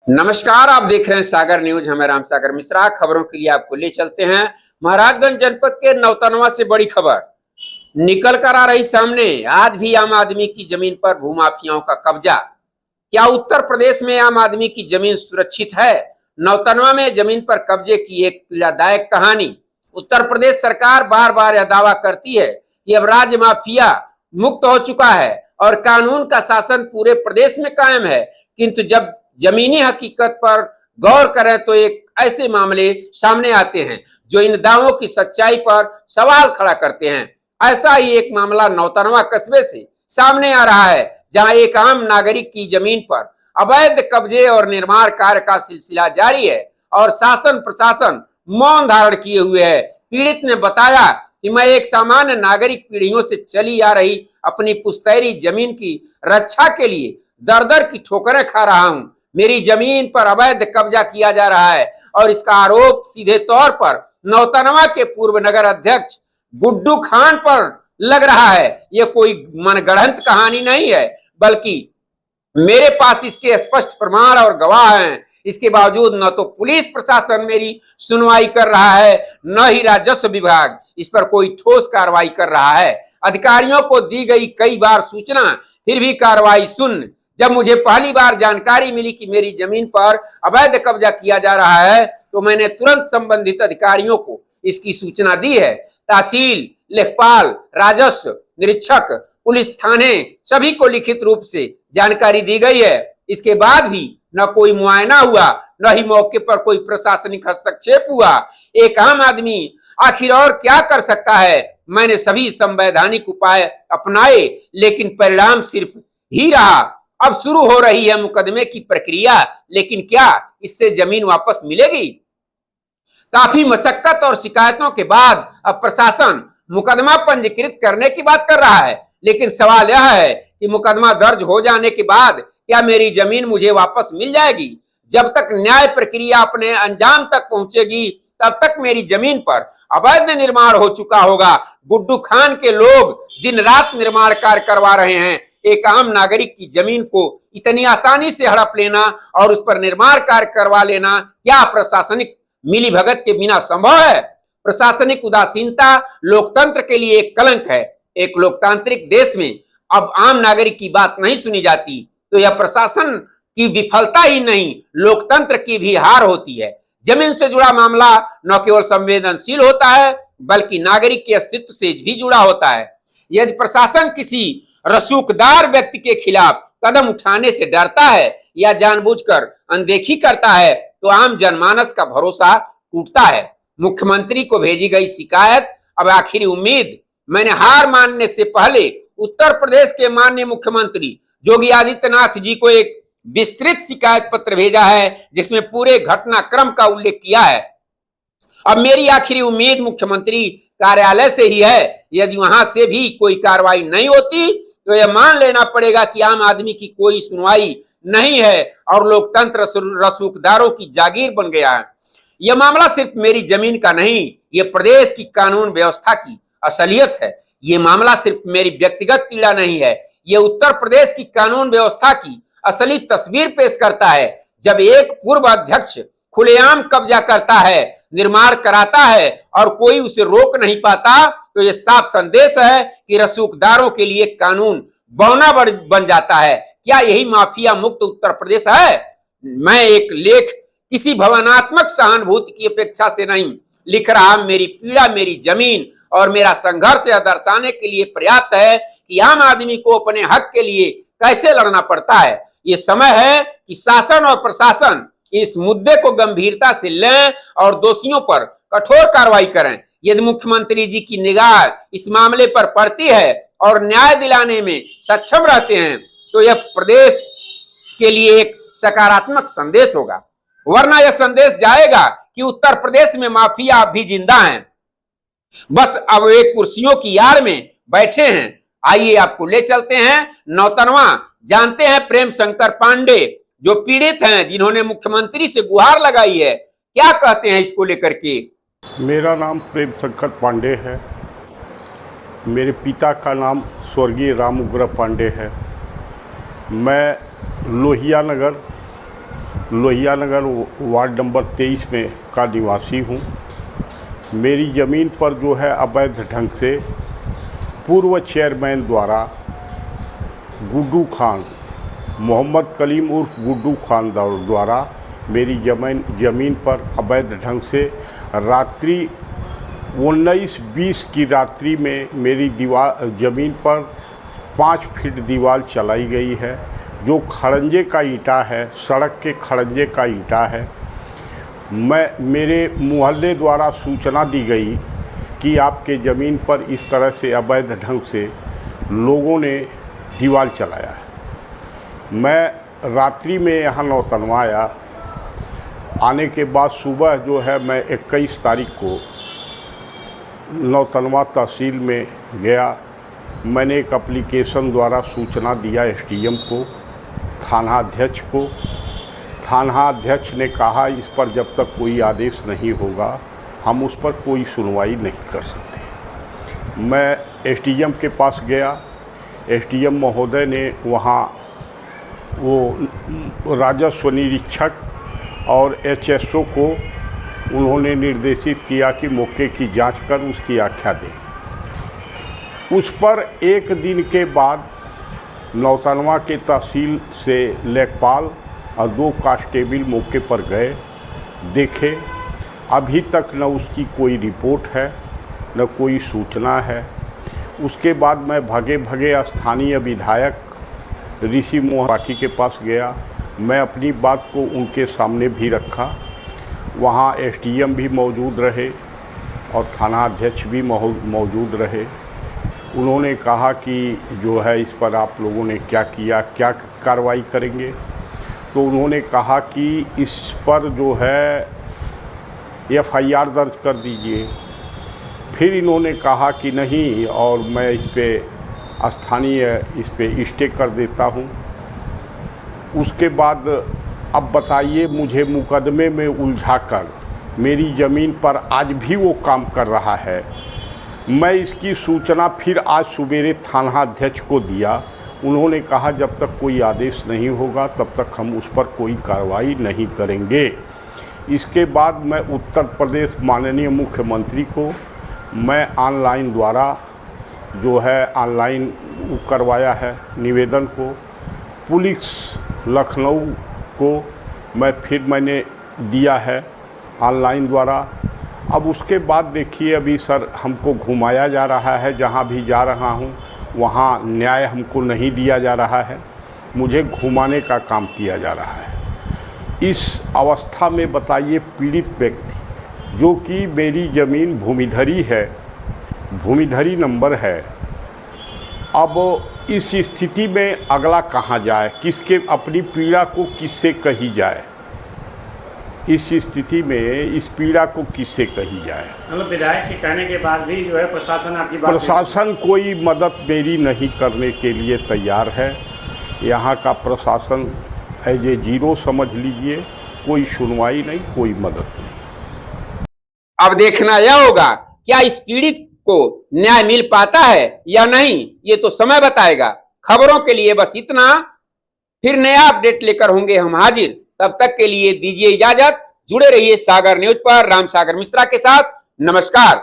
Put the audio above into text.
नमस्कार, आप देख रहे हैं सागर न्यूज। हमें राम सागर मिश्रा। खबरों के लिए आपको ले चलते हैं महाराजगंज जनपद के नौतनवा से बड़ी खबर निकल कर आ रही सामने। आज भी आम आदमी की जमीन पर भूमाफियाओं का कब्जा। क्या उत्तर प्रदेश में आम आदमी की जमीन सुरक्षित है? नौतनवा में जमीन पर कब्जे की एक पीड़ादायक कहानी। उत्तर प्रदेश सरकार बार बार यह दावा करती है कि अब राज्य माफिया मुक्त हो चुका है और कानून का शासन पूरे प्रदेश में कायम है, किंतु जब जमीनी हकीकत पर गौर करें तो एक ऐसे मामले सामने आते हैं जो इन दावों की सच्चाई पर सवाल खड़ा करते हैं। ऐसा ही एक मामला नौतनवा कस्बे से सामने आ रहा है, जहां एक आम नागरिक की जमीन पर अवैध कब्जे और निर्माण कार्य का सिलसिला जारी है और शासन प्रशासन मौन धारण किए हुए है। पीड़ित ने बताया कि मैं एक सामान्य नागरिक पीढ़ियों से चली आ रही अपनी पुश्तैनी जमीन की रक्षा के लिए दर दर की ठोकरें खा रहा हूं। मेरी जमीन पर अवैध कब्जा किया जा रहा है और इसका आरोप सीधे तौर पर नौतनवा के पूर्व नगर अध्यक्ष गुड्डू खान पर लग रहा है। यह कोई मनगढ़ंत कहानी नहीं है, बल्कि मेरे पास इसके स्पष्ट प्रमाण और गवाह हैं। इसके बावजूद न तो पुलिस प्रशासन मेरी सुनवाई कर रहा है, न ही राजस्व विभाग इस पर कोई ठोस कार्रवाई कर रहा है। अधिकारियों को दी गई कई बार सूचना, फिर भी कार्रवाई शून्य। जब मुझे पहली बार जानकारी मिली कि मेरी जमीन पर अवैध कब्जा किया जा रहा है, तो मैंने तुरंत संबंधित अधिकारियों को इसकी सूचना दी है। तहसील, लेखपाल, राजस्व निरीक्षक, पुलिस थाने सभी को लिखित रूप से जानकारी दी गई है। इसके बाद भी न कोई मुआयना हुआ, न ही मौके पर कोई प्रशासनिक हस्तक्षेप हुआ। एक आम आदमी आखिर और क्या कर सकता है? मैंने सभी संवैधानिक उपाय अपनाए, लेकिन परिणाम सिर्फ ही रहा। अब शुरू हो रही है मुकदमे की प्रक्रिया, लेकिन क्या इससे जमीन वापस मिलेगी? काफी मशक्कत और शिकायतों के बाद अब प्रशासन मुकदमा पंजीकृत करने की बात कर रहा है, लेकिन सवाल यह है कि मुकदमा दर्ज हो जाने के बाद क्या मेरी जमीन मुझे वापस मिल जाएगी? जब तक न्याय प्रक्रिया अपने अंजाम तक पहुंचेगी, तब तक मेरी जमीन पर अवैध निर्माण हो चुका होगा। गुड्डू खान के लोग दिन रात निर्माण कार्य करवा रहे हैं। एक आम नागरिक की जमीन को इतनी आसानी से हड़प लेना और उस पर निर्माण कार्य करवा लेना क्या प्रशासनिक मिलीभगत के बिना संभव है? प्रशासनिक उदासीनता लोकतंत्र के लिए एक कलंक है। एक लोकतांत्रिक देश में अब आम नागरिक की बात नहीं सुनी जाती तो यह प्रशासन की विफलता ही नहीं, लोकतंत्र की भी हार होती है। जमीन से जुड़ा मामला न केवल संवेदनशील होता है, बल्कि नागरिक के अस्तित्व से भी जुड़ा होता है। यदि प्रशासन किसी रसूखदार व्यक्ति के खिलाफ कदम उठाने से डरता है या जानबूझकर अनदेखी करता है, तो आम जनमानस का भरोसा टूटता है। मुख्यमंत्री को भेजी गई शिकायत अब आखिरी उम्मीद। मैंने हार मानने से पहले उत्तर प्रदेश के माननीय मुख्यमंत्री योगी आदित्यनाथ जी को एक विस्तृत शिकायत पत्र भेजा है, जिसमें पूरे घटनाक्रम का उल्लेख किया है। अब मेरी आखिरी उम्मीद मुख्यमंत्री कार्यालय से ही है। यदि वहां से भी कोई कार्रवाई नहीं होती तो यह मान लेना पड़ेगा कि आम आदमी की कोई सुनवाई नहीं है और लोकतंत्र रसूखदारों की जागीर बन गया है। यह मामला सिर्फ मेरी जमीन का नहीं, यह प्रदेश की कानून व्यवस्था की असलियत है। यह मामला सिर्फ मेरी व्यक्तिगत पीड़ा नहीं है, यह उत्तर प्रदेश की कानून व्यवस्था की असली तस्वीर पेश करता है। जब एक पूर्व अध्यक्ष खुलेआम कब्जा करता है, निर्माण कराता है और कोई उसे रोक नहीं पाता, तो यह साफ संदेश है कि रसूखदारों के लिए कानून बौना बन जाता है। क्या यही माफिया मुक्त उत्तर प्रदेश है? मैं एक लेख किसी भावनात्मक सहानुभूति की अपेक्षा से नहीं लिख रहा। मेरी पीड़ा, मेरी जमीन और मेरा संघर्ष यह दर्शाने के लिए पर्याप्त है कि आम आदमी को अपने हक के लिए कैसे लड़ना पड़ता है। ये समय है कि शासन और प्रशासन इस मुद्दे को गंभीरता से लें और दोषियों पर कठोर कार्रवाई करें। यदि मुख्यमंत्री जी की निगाह इस मामले पर पड़ती है और न्याय दिलाने में सक्षम रहते हैं, तो यह प्रदेश के लिए एक सकारात्मक संदेश होगा। वरना यह संदेश जाएगा कि उत्तर प्रदेश में माफिया अब भी जिंदा हैं, बस अब वे कुर्सियों की आड़ में बैठे हैं। आइए आपको ले चलते हैं नौतनवा, जानते हैं प्रेम शंकर पांडे जो पीड़ित हैं, जिन्होंने मुख्यमंत्री से गुहार लगाई है, क्या कहते हैं इसको लेकर के। मेरा नाम प्रेम शंकर पांडे है। मेरे पिता का नाम स्वर्गीय राम उग्र पांडे है। मैं लोहिया नगर लोहिया नगर वार्ड नंबर 23 में का निवासी हूँ। मेरी ज़मीन पर जो है अवैध ढंग से पूर्व चेयरमैन द्वारा गुड्डू खान, मोहम्मद कलीम उर्फ गुड्डू खान द्वारा मेरी ज़मीन पर अवैध ढंग से रात्रि 19-20 की रात्रि में मेरी ज़मीन पर 5 फीट दीवार चलाई गई है, जो खड़ंजे का ईंटा है, सड़क के खड़ंजे का ईंटा है। मेरे मोहल्ले द्वारा सूचना दी गई कि आपके ज़मीन पर इस तरह से अवैध ढंग से लोगों ने दीवार चलाया है। मैं रात्रि में यहाँ नौतनवा आया। आने के बाद सुबह जो है मैं 21 तारीख को नौतनवा तहसील में गया। मैंने एक एप्लीकेशन द्वारा सूचना दिया एसडीएम को, थाना अध्यक्ष को। थाना अध्यक्ष ने कहा इस पर जब तक कोई आदेश नहीं होगा हम उस पर कोई सुनवाई नहीं कर सकते। मैं एसडीएम के पास गया। एसडीएम महोदय ने वहाँ वो राजस्व निरीक्षक और एचएसओ को उन्होंने निर्देशित किया कि मौके की जांच कर उसकी आख्या दें। उस पर एक दिन के बाद नौतनवा के तहसील से लेखपाल और 2 कांस्टेबल मौके पर गए, देखे। अभी तक न उसकी कोई रिपोर्ट है न कोई सूचना है। उसके बाद मैं भगे भगे स्थानीय विधायक ऋषि मोहन पाठी के पास गया। मैं अपनी बात को उनके सामने भी रखा। वहाँ एसडीएम भी मौजूद रहे और थाना अध्यक्ष भी मौजूद रहे। उन्होंने कहा कि जो है इस पर आप लोगों ने क्या किया, क्या कार्रवाई करेंगे। तो उन्होंने कहा कि इस पर जो है एफआईआर दर्ज कर दीजिए। फिर इन्होंने कहा कि नहीं, और मैं इस पे स्थानीय इस पे स्टे कर देता हूँ। उसके बाद अब बताइए, मुझे मुकदमे में उलझाकर मेरी ज़मीन पर आज भी वो काम कर रहा है। मैं इसकी सूचना फिर आज सवेरे थाना अध्यक्ष को दिया। उन्होंने कहा जब तक कोई आदेश नहीं होगा तब तक हम उस पर कोई कार्रवाई नहीं करेंगे। इसके बाद मैं उत्तर प्रदेश माननीय मुख्यमंत्री को मैं ऑनलाइन द्वारा जो है ऑनलाइन करवाया है निवेदन को। पुलिस लखनऊ को मैंने दिया है ऑनलाइन द्वारा। अब उसके बाद देखिए, अभी सर हमको घुमाया जा रहा है, जहाँ भी जा रहा हूँ वहाँ न्याय हमको नहीं दिया जा रहा है, मुझे घुमाने का काम किया जा रहा है। इस अवस्था में बताइए, पीड़ित व्यक्ति जो कि मेरी ज़मीन भूमिधरी है, भूमिधरी नंबर है, अब इस स्थिति में अगला कहाँ जाए, किसके अपनी पीड़ा को किससे कही जाए। इस स्थिति में इस पीड़ा को किससे कही जाए। मतलब विधायक के कहने के बाद भी जो है प्रशासन आपकी बात, प्रशासन कोई मदद मेरी नहीं करने के लिए तैयार है। यहाँ का प्रशासन एज ए जीरो समझ लीजिए, कोई सुनवाई नहीं, कोई मदद नहीं। अब देखना यह होगा क्या इस पीड़ित को न्याय मिल पाता है या नहीं, ये तो समय बताएगा। खबरों के लिए बस इतना, फिर नया अपडेट लेकर होंगे हम हाजिर। तब तक के लिए दीजिए इजाजत। जुड़े रहिए सागर न्यूज पर राम सागर मिश्रा के साथ। नमस्कार।